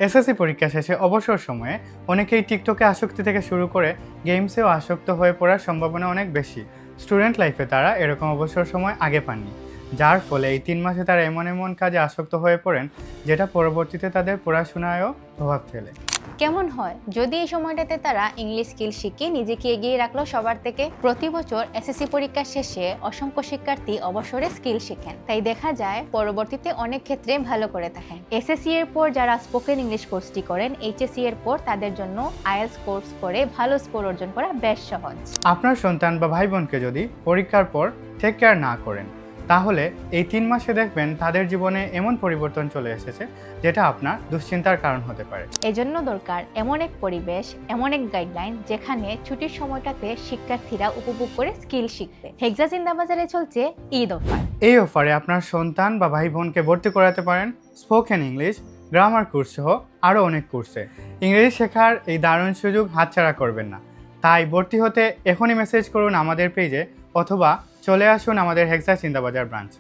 SSC পরীক্ষা শেষে অবসর সময়ে অনেকেই টিকটকে আসক্তি থেকে শুরু করে গেমসেও আসক্ত হয়ে পড়ার সম্ভাবনা অনেক বেশি। স্টুডেন্ট লাইফে তারা এরকম অবসর সময় আগে পাননি, যার ফলে এই 3 মাসে তারা এমন এমন কাজে আসক্ত হয়ে পড়েন যেটা পরবর্তীতে তাদের পড়াশোনায়ও প্রভাব ফেলে। কেমন হয় যদি এই সময়টাতে তারা ইংলিশ স্কিল শিখে নিজেকে এগিয়ে রাখলো সবার থেকে? প্রতি বছর এসএসসি পরীক্ষা শেষে অসংখ্য শিক্ষার্থী অবসরে স্কিল শিখেন, তাই দেখা যায় পরবর্তীতে অনেক ক্ষেত্রে ভালো করে থাকেন। এসএসসি এর পর যারা স্পোকেন ইংলিশ কোর্সটি করেন, এইচএসসি এর পর তাদের জন্য আইএলটিএস কোর্স করে ভালো স্কোর অর্জন করা বেশ সহজ। আপনার সন্তান বা ভাই বোনকে যদি পরীক্ষার পর টেক কেয়ার না করেন, তাহলে এই 3 মাসে দেখবেন তাদের জীবনে এমন পরিবর্তন চলে এসেছে যেটা আপনার দুশ্চিন্তার কারণ হতে পারে। এজন্য দরকার এমন এক পরিবেশ, এমন এক গাইডলাইন যেখানে ছুটির সময়টাতে শিক্ষার্থীরা উপভোগ করে স্কিল শিখবে। হেক্সা জিন্দাবাজারে চলছে ঈদ অফার। এই অফারে আপনার সন্তান বা ভাই বোনকে ভর্তি করাতে পারেন স্পোকেন ইংলিশ, গ্রামার কোর্স সহ আরও অনেক কোর্সে। ইংরেজি শেখার এই দারুণ সুযোগ হাতছাড়া করবেন না। তাই ভর্তি হতে এখনই মেসেজ করুন আমাদের পেজে, অথবা চলে আসুন আমাদের হেক্সা জিন্দাবাজার ব্রাঞ্চ।